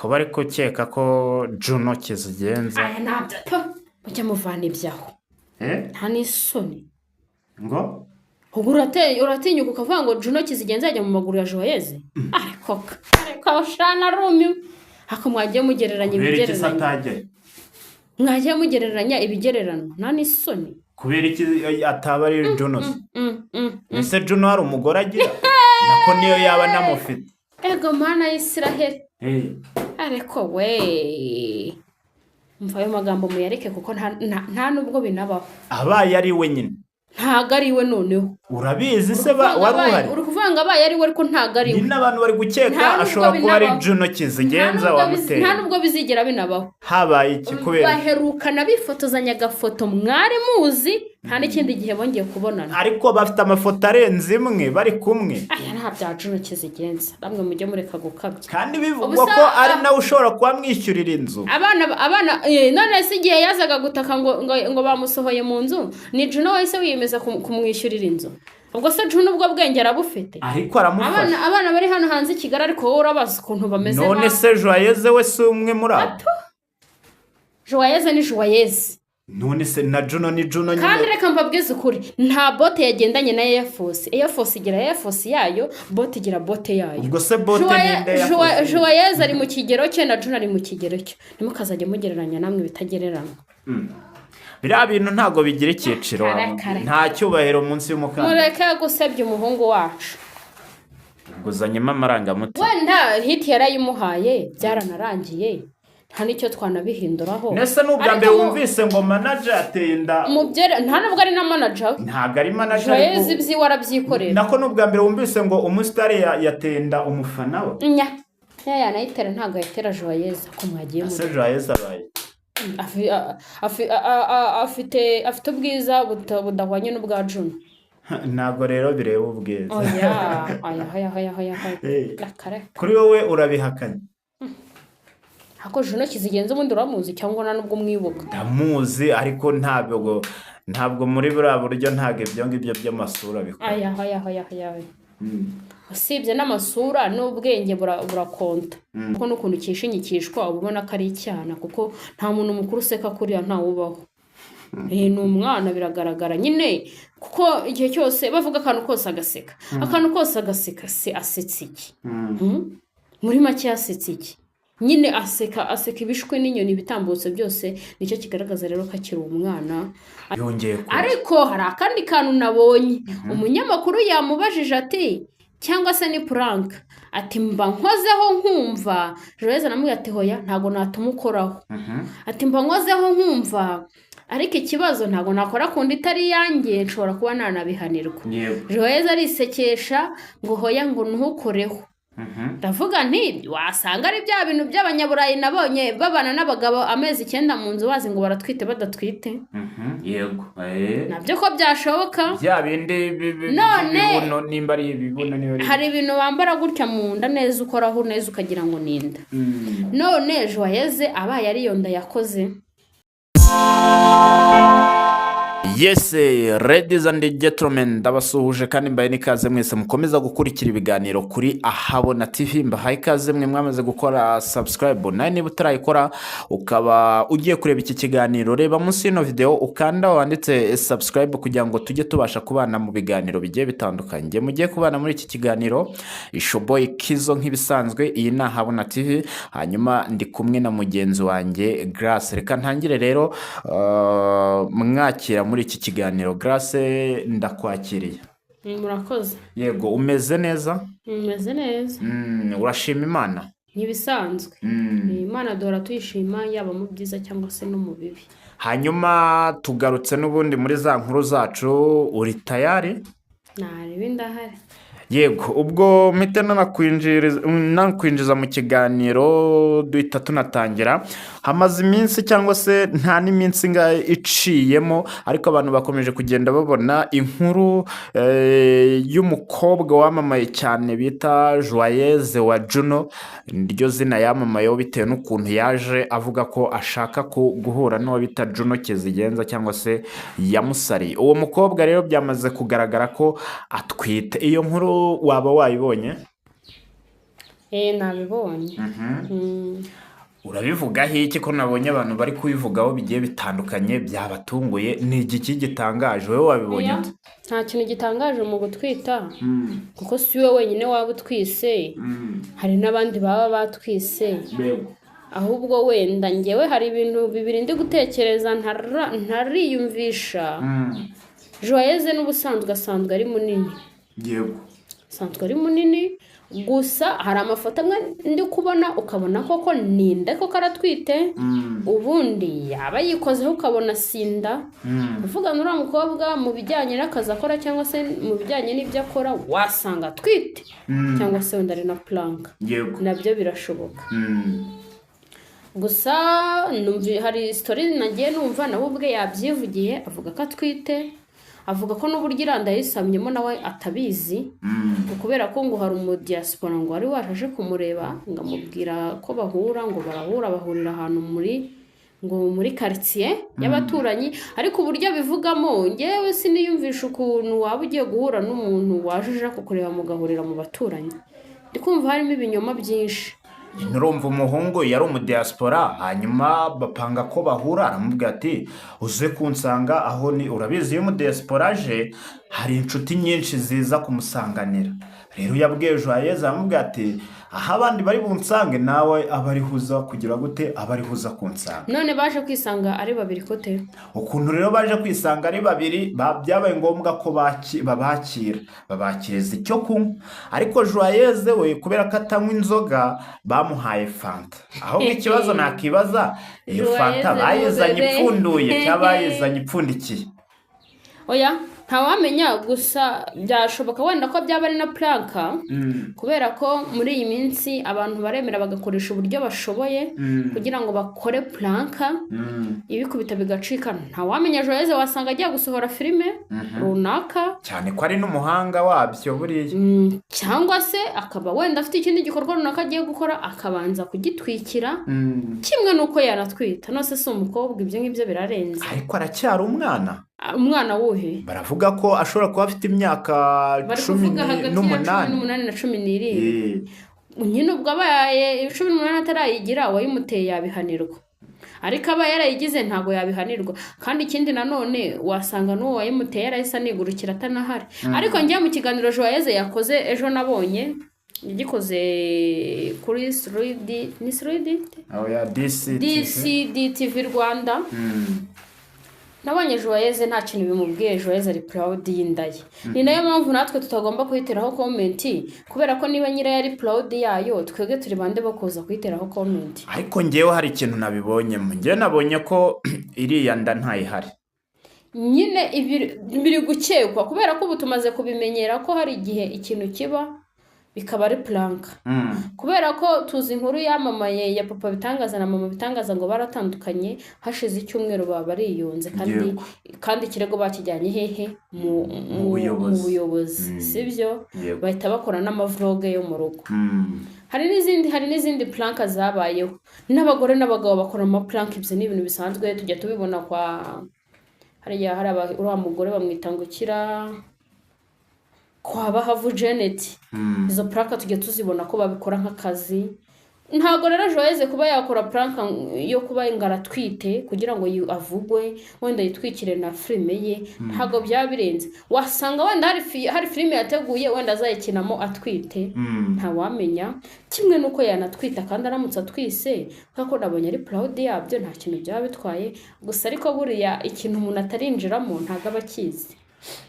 kuba ari gukeka ko Juno Kizigenza aya ntabyo mujya muvana ibyaho nta n'isoni ngo ubwo uratinyuka ukavuga ngo Juno Kizigenza yajya mu maguru ya Joyeuse ariko ushana rumiwe hako mwagiye mugereranya ibigereranya mwagiye mugereranya ibigererano nta n'isoni kubera iki ataba ari Juno ese Juno hari umugore agira nako niyo yaba namufite ego mana y'Isiraheli ariko we mva ayo magambo muyareke kuko nta nubwo binabaho abaye ari we nyine ntago ari we noneho urabizi se wari uhari uri kuvanga abaye ari we ariko ntago ari we nyine abantu bari gukeka ashobora kuba ari Juno Kizigenza wamuteye nta nubwo bizigera binabaho habaye iki kubera baherukana bifotozanya agafoto mwari muzi nta n'ikindi gihe bongeye kubonana ariko bafite amafoto arenze imwe bari kumwe aya nta bya Juno Kizigenza namwe mujye mureka gukabya kandi bivugwa ko ari nawe ushobora kuba mwishyurira inzu abana none se igihe yazaga gutaka ngo bamusohoye mu nzu ni Juno wese wiyemeza kumwishyurira inzu ubwo se Juno ubwo bwenge arabufite ariko aramufasha abana bari hano hanze i Kigali ariko wowe urabaza ukuntu bameze none se Joyeuse we si umwe muri abo Joyeuse ni Joyeuse none se na Juno ni Juno nyine kandi reka mbabwize ukuri nta bote yagendanye na Air Force igira Air Force yayo bote igira bote yayo ubwo se bote ninde Joyeuse ari mu kigero cye na Juno ari mu kigero cye nimukazajye mugereranya namwe bitagererana biriya bintu ntago bigira icyiciro nta cyubahiro munsi y'umukara mureke gusebya umuhungu wacu guzanyemo amarangamutima wenda hiti yarayimuhaye byaranarangiye nta nicyo twanabihinduraho nese n'ubwa mbere wumvise ngo manager ateye inda nta nubwo ari na manager ntabwo ari manager Joyeuse ibyi warabyikorera nako n'ubwa mbere wumvise ngo umusitari yateye inda umufana we ya nayitera ntabwo yatera Joyeuse ko mwagiye mu se Joyeuse abaye afite ubwiza budahwanye n'ubwa Juno ntabwo rero bireba ubwiza kuri wowe urabihakanye ako Juno Kizigenza ubundi uramuzi cyangwa nta nubwo mwibuka ndamuzi ariko ntabwo muri buriya buryo ntabwo ibyo ngibyo by'amasura bikora usibye n'amasura n'ubwenge burakonta kuko n'ukuntu kishinyikishwa uba ubona ko ari icyana kuko nta muntu mukuru useka kuriya ntawubaho ni umwana biragaragara nyine kuko igihe cyose bavuga akantu kose agaseka se asetse iki muri make yasetse iki nyine aseka ibishwe n'inyoni ibitambutse byose nicyo kigaragaza rero ko akiri umwana ariko hari akandi kantu nabonye umunyamakuru yamubajije ati cyangwa se ni prank ati mba nkozeho nkumva Joyeuse namubwiye ati hoya ntago natuma ukoraho ati mba nkozeho nkumva ariko ikibazo ntago nakora kundi itari yanjye nshobora kuba nanabihanirwa Joyeuse arisekesha ngo hoya ngo ntukoreho ndavuga nti wasanga ari bya bintu by'abanyaburayi nabonye babana n'abagabo amezi 9 mu nzu bazi ngo baratwite badatwite yego nabyo ko byashoboka bya bindi bibuno nimba ari ibibuno niyo hari ibintu bambara gutya mu nda neza ukoraho neza ukagira ngo ninda none Joyeuse abaye ari yonda yakoze Yes, ladies and gentlemen, ndabasuhuje kandi mbaye nikaze mwese mukomeza gukurikira ibiganiro kuri Ahabona TV. Mbahaye ikaze mwe mwamaze gukora subscribe, nawe niba utarayikora ukaba ugiye kureba iki kiganiro, reba munsi y'ino video ukanda wanditse subscribe kugira ngo tujye tubasha kubana mu biganiro bigiye bitandukanye. Mugiye kubana muri iki kiganiro Ishoboye Kizo nk'ibisanzwe, iyi ni Ahabona TV, hanyuma ndi kumwe na mugenzi wanjye Grace. Reka ntangire rero mwakira muri iki kiganiro. Grace, ndakwakiriye. Murakoze. Yego, umeze neza? Umeze neza. Urashima Imana? N'ibisanzwe. Imana duhora tuyishima yaba mu byiza cyangwa se no mu bibi. Hanyuma tugarutse n'ubundi muri za nkuru zacu, uri tayari? Nari bindahari. Yego, ubwo mpite nakwinjiza mu kiganiro duhita tunatangira. Hamaze iminsi cyangwa se nta n'iminsi iciyemo, ariko abantu bakomeje kugenda babona inkuru y'umukobwa wamamaye cyane bita Joyeuse wa Juno. Niryo zina yamamayeho bitewe n'ukuntu yaje avuga ko ashaka guhura n'uwo bita Juno Kizigenza cyangwa se yamusari. Uwo mukobwa rero byamaze kugaragara ko atwite. Iyo nkuru waba wayibonye? nabibonye. urabivugaho iki ko nabonye abantu bari kubivugaho bigiye bitandukanye byabatunguye? ni igiki gitangaje wowe wabibonye ute? Nta kintu gitangaje mu gutwita kuko si we wenyine waba utwise, hari n'abandi baba batwise. Ahubwo wenda ngewe hari ibintu bibiri ndi gutekereza ntariyumvisha. Joyeuse n'ubusanzwe asanzwe ari munini, yego asanzwe ari munini, gusa hari amafoto amwe ndi kubona ukabona koko ninda koko aratwite, ubundi yaba yikozeho ukabona sinda. uvuga n'uriya mukobwa mu bijyanye n'akazi akora cyangwa se mu bijyanye n'ibyo akora wasanga atwite, cyangwa se wenda ari na plank, nabyo birashoboka. Gusa hari story nagiye numva nawe ubwe yabyivugiye avuga ko atwite, avuga ko n'uburyo iranda yisamyemo nawe atabizi, kubera ko ngo hari umudiaspora ngo wari waje kumureba ngo amubwira ko bahura, ngo bahurira ahantu muri quartier y'abaturanyi, ariko uburyo bivugamo ngewe siniyumvisha ukuntu waba ugiye guhura n'umuntu waje kukureba mugahurira mu baturanyi. ndikumva harimo ibinyoma byinshi. nturumva umuhungu yari umudiaspora, hanyuma bapanga ko bahura, aramubwira ati uze kunsanga aho ni, urabizi iyo umudiaspora aje hari inshuti nyinshi ziza kumusanganira. rero yabwiye Joyeuse aramubwira ati aho abandi bari bunsange nawe abarihuza kugira gute, abarihuza kunsanga. none baje kwisanga ari babiri kote? ukuntu rero baje kwisanga ari babiri, byabaye ngombwa ko babakiriza icyo kunywa, ariko Joyeuse we kubera ko atanywa inzoga bamuhaye fanta. ahubwo ikibazo nakibaza, iyo fanta bayizanye ipfunduye cyangwa bayizanye ipfundikiye? oya ntawamenya, gusa byashoboka wenda ko byaba ari na planka, kubera ko muri iyi minsi abantu baremera bagakoresha uburyo bashoboye kugira ngo bakore planka, ibikubita bigacika. ntawamenya, Joyeuse wasanga agiye gusohora filime runaka, cyane ko ari n'umuhanga wabyo buriya, cyangwa se akaba wenda afite ikindi gikorwa runaka agiye gukora akabanza kugitwikira, kimwe n'uko yanatwita. nose si umukobwa, ibyo ngibyo birarenze. ariko aracyari umwana. umwana wuhe? baravuga ko ashobora kuba afite imyaka 18 na 17. nyine ubwo abaye 18 atarayigira uwayimuteye yabihanirwa, ariko aba yarayigize ntabwo yabihanirwa. kandi ikindi nanone wasanga n'uwo wayimuteye yarahise anigurukira atanahari. ariko njye mu kiganiro Joyeuse yakoze ejo nabonye yagikoze kuri DCD TV Rwanda, nabonye Joyeuse nta kintu bimubwiye. Joyeuse ari proud y'inda ye, ni nayo mpamvu natwe tutagomba kuyiteraho komenti, kubera ko niba nyirayo ari proud yayo, twebwe turi bande bo kuza kuyiteraho komenti. ariko ngewe hari ikintu nabibonyemo, ngewe nabonye ko iriya nda ntayihari. nyine biri gukekwa, kubera ko ubu tumaze kubimenyera ko hari igihe ikintu kiba bikaba ari planka, kubera ko tuzi inkuru yamamaye ya Papa Bitangaza na Mama Bitangaza ngo baratandukanye hashize icyumweru baba bariyunze, kandi ikirego bakijyanye hehe mu buyobozi, sibyo? bahita bakora n'amavloge yo mu rugo. hari n'izindi planka zabayeho, n'abagore n'abagabo bakora amaplanka. ibyo ni ibintu bisanzwe tujya tubibona hari uriya mugore bamwitangukira kwa Bahavu Janet. izo planka tujya tuzibona ko babikora nk'akazi. ntabwo rero Joyeuse kuba yakora planka yo kuba ngaratwite kugira ngo avugwe wenda yitwikire na filime ye, ntabwo byaba birenze. wasanga wenda hari filime yateguye wenda azayikinamo atwite, ntawamenya. kimwe nuko yanatwita kandi aramutse atwise, kuko nabonye ari proud yabyo, nta kintu byaba bitwaye. gusa ariko buriya ikintu umuntu atarinjiramo ntabwo aba akizi.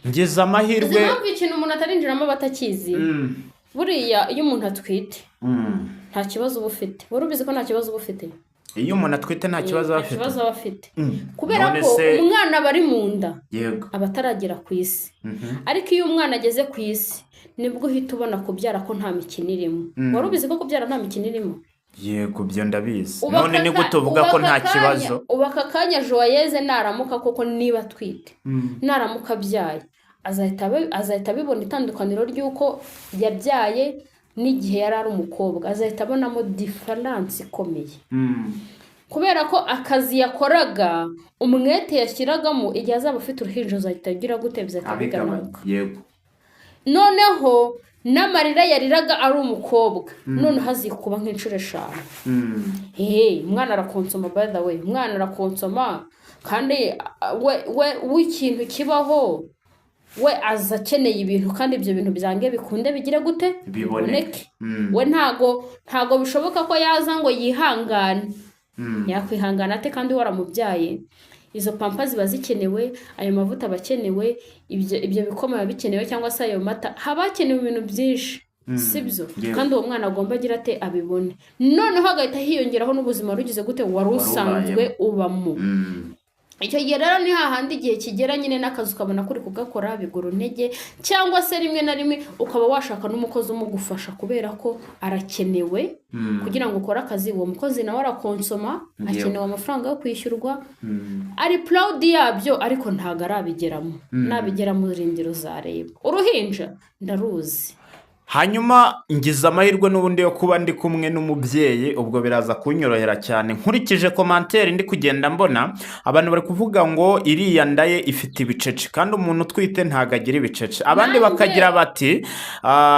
ngize amahirwe, impamvu ikintu umuntu atarinjiramo batakizi, buriya iyo umuntu atwite nta kibazo uba ufite. wari ubizi ko nta kibazo uba ufite? iyo umuntu atwite nta kibazo aba afite, kubera ko umwana aba ari mu nda, aba ataragera ku isi. ariko iyo umwana ageze ku isi nibwo uhita ubona kubyara ko nta mikino irimo. wari ubizi ko kubyara nta mikino irimo? yego, byo ndabizi. none ni gute uvuga ko nta kibazo? ubu aka kanya Joyeuse naramuka koko niba atwite, naramuka abyaye, azahita abibona itandukaniro ry'uko yabyaye n'igihe yari ari umukobwa. azahita abonamo diferanse ikomeye, kubera ko akazi yakoraga, umwete yashyiragamo, igihe azaba afite uruhinja azahita agira gute, bizahita bigabanuka. noneho n'amarira yariraga ari umukobwa none hazikuba nk'inshuro 5. Umwana arakonsoma, by the way, umwana arakonsoma kandi we ikintu kibaho we aza akeneye ibintu kandi ibyo bintu byange bikunde bigire gute biboneke. We ntago bishoboka ko yaza ngo yihangane. Yakwihangana ate kandi waramubyaye? Izo pampa ziba zikenewe, ayo mavuta bakenewe, ibyo bikoma bikenewe cyangwa se ayo mata, habakenewe ibintu byinshi. Sibyo kandi uwo mwana agomba agira ate abibone. Noneho agahita hiyongeraho n'ubuzima rugize gute wari usanzwe ubamo. Icyo gihe rero ni hahandi igihe kigera nyine n'akazi ukabona kuri kugakora bigura intege, cyangwa se rimwe na rimwe ukaba washaka n'umukozi umugufasha kubera ko arakenewe kugira ngo ukore akazi. Uwo mukozi nawe arakonsoma, akenewe amafaranga yo kwishyurwa, ari proud yabyo ariko ntago arabigeramo. Nabigera mu rindiro zareba. Uruhinja ndaruzi. Hanyuma ngize amahirwe n'ubundi yo kuba ndi kumwe n'umubyeyi, ubwo biraza kunyorohera cyane. Nkurikije commentaire ndi kugenda mbona abantu bari kuvuga ngo iriya ndaye ifite ibicece kandi umuntu utwite ntagagira ibicece. Abandi bakagira bati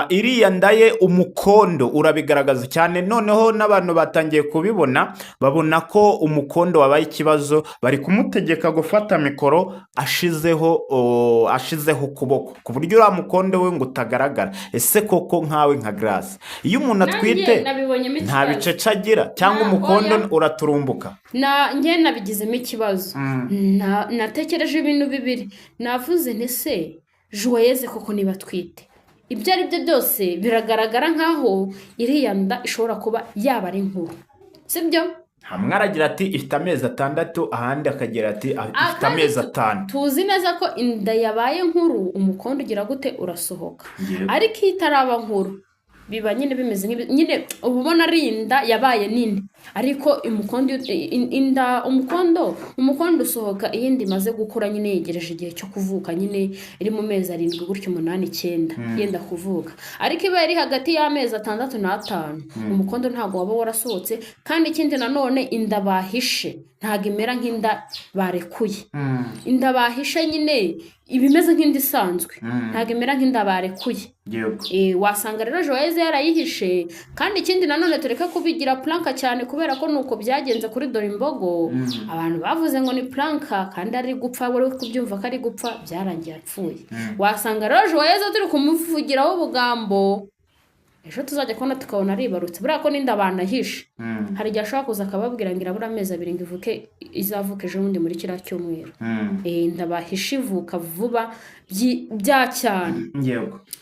iriya ndaye umukondo urabigaragaza cyane. Noneho n'abantu batangiye kubibona, babona ko umukondo wabaye ikibazo, bari kumutegeka gufata mikoro ashizeho ukuboko ku buryo uriya mukondo we ngo utagaragara. Ese koko nkawe nka Grace, iyo umuntu atwite nta bicece agira cyangwa umukondo uraturumbuka? Njye nabigizemo ikibazo. Natekereje ibintu bibiri. Navuze nti se Joyeuse koko niba atwite, ibyo ari byo byose biragaragara nkaho iriya nda ishobora kuba yaba ari nkuru, sibyo? Hamwe aragira ati ifite amezi 6, ahandi akagira ati ifite amezi 5. Tuzi neza ko inda yabaye nkuru umukondo ugira gute urasohoka. Ariko itaraba nkuru biba nyine bimeze nyine ubona ari inda yabaye nini, ariko umukondo usohoka iyindi maze gukura nyine yegereje igihe cyo kuvuka, nyine iri mu mezi 7 gutyo 8 9 yenda kuvuka. Ariko iba iri hagati y'amezi 6 n'5 umukondo ntago waba warasohotse. Kandi ikindi nanone inda bahishe ntago imera nk'inda barekuye. Inda bahishe nyine ibimeze nk'indi isanzwe, ntago imera nk'inda barekuye. Wasanga rero Joyeuse yarayihishe. Kandi ikindi nanone tureka kubigira planka cyane kubera ko nuko byagenze kuri Dorimbogo. Abantu bavuze ngo ni planka kandi ari gupfa, bari kubyumva ko ari gupfa, byarangiye apfuye. Wasanga rero Joyeuse turi kumuvugiraho ubugambo, ejo tuzajya kubona tukabona aribarutse. Buriya ko n'inda banahishe hari igihe ashobora kuza akababwira ngo irabura amezi 2 ngo izavuke ejo bundi muri kiriya cyumweru. Inda bahishe ivuka vuba bya cyane.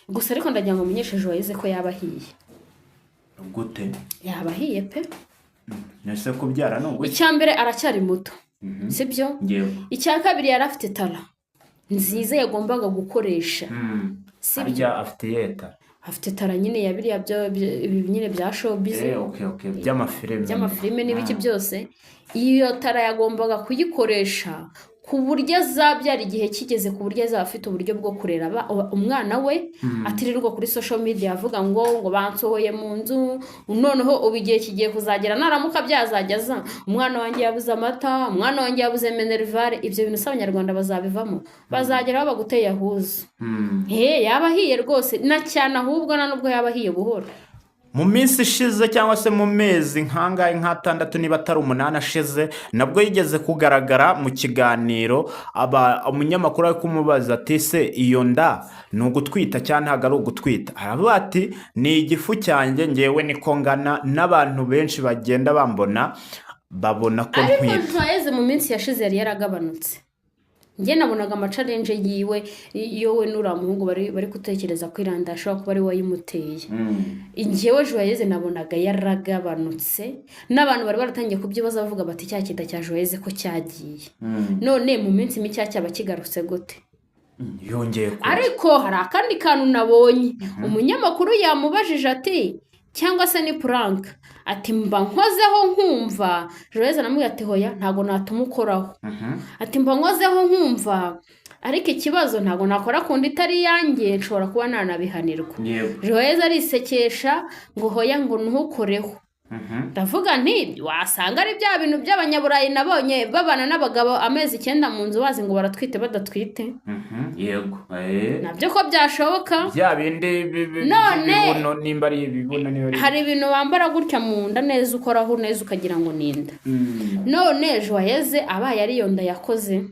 Gusa ariko ndagira ngo mumenyeshe Joyeuse ko yabahiye. Gute? Yabahiye pe. Nese kubyara no gute? Icyambere aracyari muto, sibyo? Icya kabiri yari afite tara nziza yagombaga gukoresha. Sibyo afite yeta. Afite tara nyine ya biriya nyine bya showbiz. By'amafilime n'ibiki byose. Iyo tara yagombaga kuyikoresha ku buryo azabyara igihe kigeze, ku buryo azafite uburyo bwo kurera umwana we, atirirwa kuri social media avuga ngo bansohoye mu nzu. Noneho ubu igihe kigiye kuzagera naramuka byazajyaza umwana wanjye yabuze amata, umwana wanjye yabuze minervare. Ibyo bintu s'abanyarwanda bazabivamo, bazageraho baguteye ahuza. Yabahiye rwose na cyane, ahubwo na nubwo yabahiye buhoro. Mu minsi ishize cyangwa se mu mezi nkangahe nk'6 niba atari 8 ashize, nabwo yigeze kugaragara mu kiganiro umunyamakuru ari kumubaza ati se iyo nda ni ugutwita cyane ntago ari ugutwita? Aravuga ati ni igifu cyanjye ngewe niko ngana, n'abantu benshi bagenda bambona babona ko ntwite. Ariko Joyeuse mu minsi yashize yari yaragabanutse. Njye nabonaga amacalenje yiwe iyo we n'uriya muhungu bari gutekereza ko iranda ashobora kuba ari wayimuteye. Njyewe Joyeuse nabonaga yaragabanutse, n'abantu bari baratangiye kubyibaza bavuga bati cya kita cya Joyeuse ko cyagiye. None mu minsi mike cyaba kigarutse gute? Yongeye ko. Ariko hari akandi kantu nabonye. Umunyamakuru yamubajije ati cyangwa se ni prank, ati mba nkozeho nkumva. Joyeuse namubwiye ati hoya ntago natumukoraho. Ati mba nkozeho nkumva, ariko ikibazo ntago nakora kundi itari yanjye, nshobora kuba nanabihanirwa. Joyeuse arisekesha ngo hoya ngo ntukoreho. ndavuga nti wasanga ari bya bintu by'abanyaburayi nabonye babana n'abagabo amezi 9 mu nzu bazi ngo baratwite badatwite. Yego nabyo ko byashoboka bya bindi bibuno nimba ari ibibuno niyo hari ibintu bambara gutya mu nda neza ukoraho neza ukagira ngo ninda. None Joyeuse abaye ari yo nda yakoze,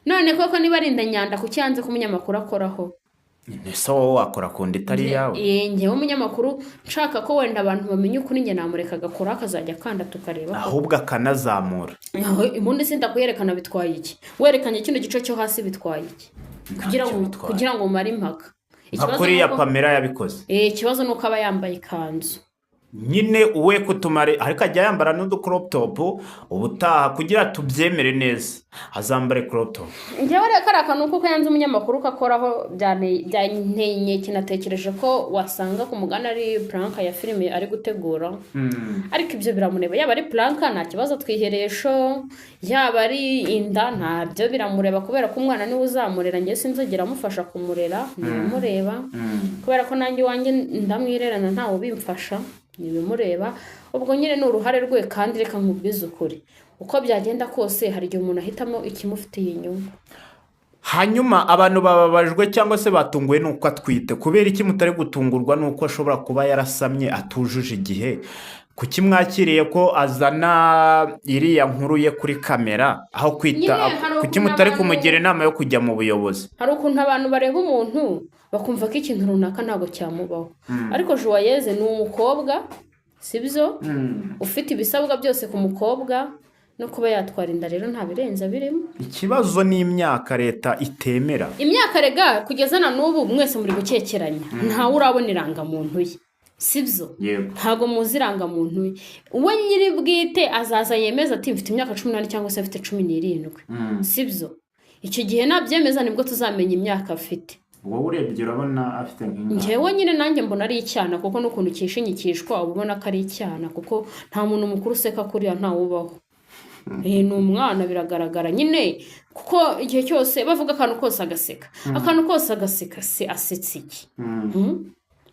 none koko niba ari inda nyanda ku cyanze ku munyamakuru akoraho nese wowe wakora ku nda itari yawe. Njyewe umunyamakuru nshaka ko wenda abantu bamenye ukuri njye namureka agakora akazajya akanda tukareba ahubwo akanazamura. Ubundi sindakuyerekana bitwaye iki? Werekanye kino gice cyo hasi bitwaye iki? kugira ngo umare impaka. Kuriya Pamela yabikoze. Ikibazo nuko aba yambaye ikanzu nyine uwe kutumare ariko ajya yambara n'udu crop top ubutaha kugira tubyemere neza azambare crop top. Njyewe reka akantu kuko yanze umunyamakuru kakoraho byanteye kinatekereje ko wasanga ku mugana ari planka ya filime ari gutegura. Ariko ibyo biramureba, yaba ari planka nta kibazo twiheresho, yaba ari inda ntabyo biramureba kubera ko umwana niwe uzamurera. Njye sinzogera amufasha kumurera nimureba kubera ko nanjye wanjye ndamwirerana ntawo bimfasha nibimureba. Ubwo nyine ni uruhare rwe kandi reka nkubwize ukuri uko byagenda kose hari igihe umuntu ahitamo ikimufitiye inyungu. Hanyuma abantu bababajwe cyangwa se batunguwe nuko atwite, kubera iki mutari gutungurwa nuko ashobora kuba yarasamye atujuje igihe? Kuki mwakiriye ko azana iriya nkuru ye kuri kamera aho kwita? Kuki mutari kumugira inama yo kujya mu buyobozi? Hari ukuntu abantu bareba umuntu bakumva ko ikintu runaka ntabwo cyamubaho. Ariko Joyeuse ni umukobwa sibyo ufite ibisabwa byose ku mukobwa no kuba yatwara inda, rero nta birenza birimo. Ikibazo ni imyaka leta itemera. Imyaka rega kugeza na n'ubu mwese muri gukekeranya ntawe urabona irangamuntu ye sibyo? Ntago muzi irangamuntu ye. Uwe nyiri bwite azaza yemeza ati mfite imyaka 18 cyangwa se afite 17 sibyo? Icyo gihe nabyemeza nibwo tuzamenya imyaka afite. Wowe urebye urabona afite nk'inga? Njyewe nyine nanjye mbona ari icyana kuko n'ukuntu kishinyikishwa ubona ko ari icyana kuko nta muntu mukuru useka kuriya ntawe ubaho. Ni umwana biragaragara nyine kuko igihe cyose bavuga akantu kose agaseka, akantu kose agaseka se asetse iki?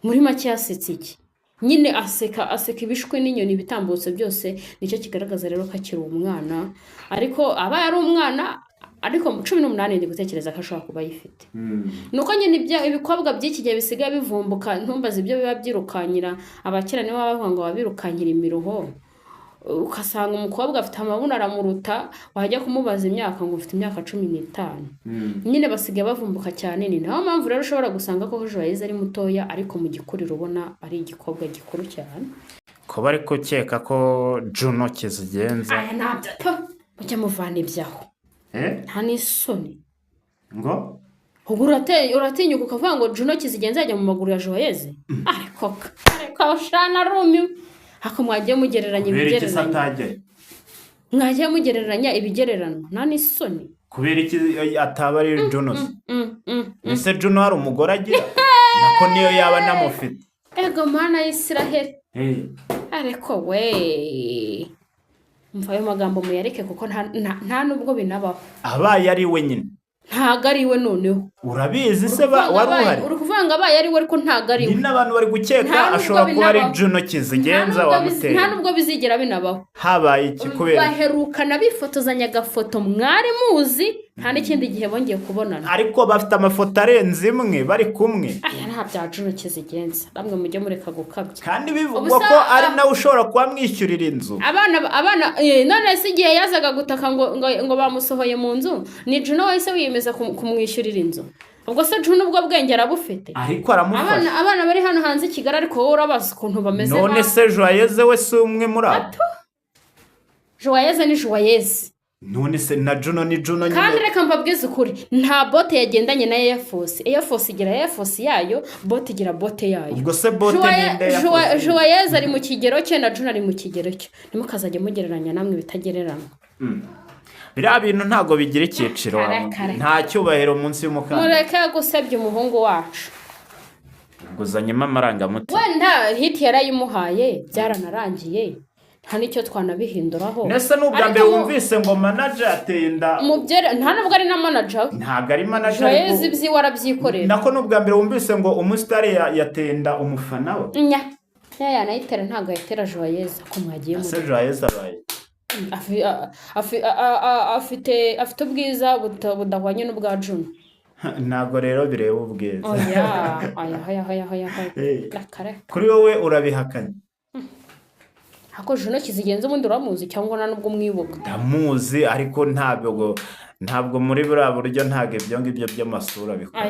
Muri make asetse iki? Nyine aseka ibishwe n'inyoni bitambutse byose. Nicyo kigaragaza rero ko akiri umwana, ariko aba yari umwana ariko 18 ndi gutekereza ko ashobora kuba yifite. Nuko nyine ibikobwa by'iki gihe bisigaye bivumbuka ntumbaze ibyo biba byirukanyira abakira nibo bavuga ngo babirukanyira imiruho. Ukasanga umukobwa afite amabuno aramuruta wajya kumubaza imyaka ngo ufite imyaka 15. Nyine basigaye bavumbuka cyane. Ni naho mpamvu rero ushobora gusanga ko Joyeuse ari mutoya ariko mu gikuriro ubona ari igikobwa gikuru cyane. Ko bari gukeka ko Juno Kizigenza ntabyo mujya muvana ibyaho nta n'isoni ngo uratinyuka ukavuga ngo Juno Kizigenza yajya mu maguru ya Joyeuse. Ariko ushana rumi hako mwagiye mugereranya ibigereranya. Mwagiye mugereranya ibigererano nta n'isoni. Kubera iki ataba ari Juno? Ese Juno hari umugore agira nako niyo yaba namufite. Ego mana y'Isiraheli. Ariko we mva ayo magambo muyareke kuko nta nubwo binabaho. Abaye ari we nyine ntago ari we noneho. Urabizi se wari uhari? Uri kuvanga abaye ari we ariko ntago ari we. Ni n'abantu bari gukeka ashobora kuba ari Juno Kizigenza wamuteye. Nta nubwo bizigera binabaho. Habaye iki kubera? Baherukana bifotozanya agafoto mwari muzi nta n'ikindi gihe bongeye kubonana. Ariko bafite amafoto arenze imwe bari kumwe. Aya nta bya Juno Kizigenza. Bamwe mujye mureka gukabya. Kandi bivugwa ko ari nawe ushobora kuba mwishyurira inzu. Abana none se igihe yazaga gutaka ngo bamusohoye mu nzu ni Juno wese wiyemeza kumwishyurira inzu. Ubwo se Juno ubwo bwenge arabufite. Ariko aramufasha. Abana bari hano hanze Kigali ariko wowe urabaza ukuntu bameze. None se Joyeuse we si umwe muri abo? Joyeuse ni Joyeuse. None se na Juno ni Juno nyine. Kandi reka mbabwize ukuri nta bote yagendanye na Air Force igira Air Force yayo, bote igira bote yayo. Ubwo se bote ninde ya Joyeuse ari mu kigero cye na Juno ari mu kigero cye. Nimukazajye mugereranya namwe bitagererana. Biriya bintu ntago bigira icyiciro. Nta cyubahiro munsi y'umukanda. Mureke gusebya umuhungu wacu. Guzanyemo amarangamutima. Wenda hit yarayimuhaye byaranarangiye. Nta nicyo twanabihinduraho. Nese n'ubwa mbere wumvise ngo manager ateye inda. Nta nubwo ari na manager. Ntago ari manager. Joyeuse ibyi warabyikorera. Nako n'ubwa mbere wumvise ngo umusitari yateye inda umufana we. ya nayitera ntabwo ayitera joyeza ko mwagiye mu ese joyeux abaye afite ubwiza budahwanye n'ubwa Juno. ntabwo rero bireba ubwiza oya kuri wowe urabihakanye ako Juno Kizigenza ubundi uramuzi cyangwa nta nubwo mwibuka? ndamuzi ariko ntabwo muri buriya buryo ntabwo ibyo ngibyo by'amasura bikora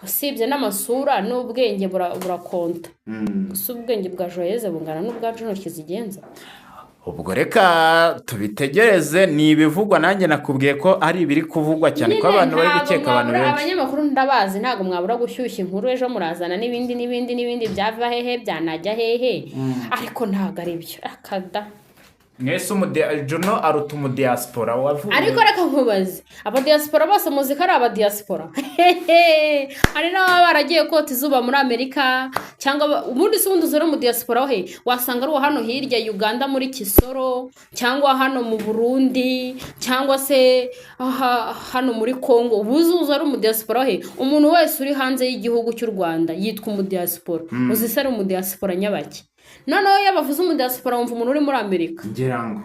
usibye n'amasura n'ubwenge burakonta. gusa ubwenge bwa Joyeuse bungana n'ubwa Juno Kizigenza. ubwo reka tubitegereze ni ibivugwa nanjye nakubwiye ko ari ibiri kuvugwa cyane ko abantu bari gukeka abantu benshi. abanyamakuru ndabazi ntabwo mwabura gushyushya inkuru ejo murazana n'ibindi byava hehe byanajya hehe ariko ntabwo ari byo akada. mwese Juno aruta umudiyasipora wavuye. ariko reka nkubaze abadiyasipora bose muzi ko ari abadiyasipora hari n'ababa baragiye kota izuba muri Amerika cyangwa ubundi se ubundi uzere umudiyasipora he wasanga ari uwo hano hirya Uganda muri Kisoro cyangwa hano mu Burundi cyangwa se hano muri Congo. ubuze uzere umudiyasipora he umuntu wese uri hanze y'igihugu cy'u Rwanda yitwa umudiyasipora. uzi se ari umudiyasipora nyabaki? noneho iyo bavuze umudiyasipora wumva umuntu uri muri Amerika ngira ngo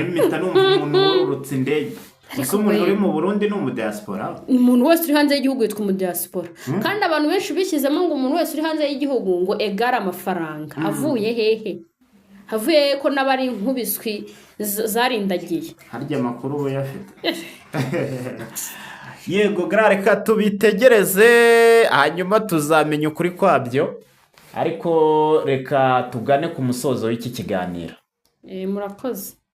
mpita numva umuntu urutse indege. gusa umuntu uri mu Burundi ni umudiyasipora. umuntu wese uri hanze y'igihugu yitwa umudiyasipora. kandi abantu benshi bishyizemo ngo umuntu wese uri hanze y'igihugu ngo egare amafaranga avuye hehe? havuye ko n'abari nkubiswi zarindagiye. harya amakuru uba yafite yego reka tubitegereze hanyuma tuzamenya ukuri kwabyo ariko reka tugane ku musozo w'iki kiganiro. murakoze.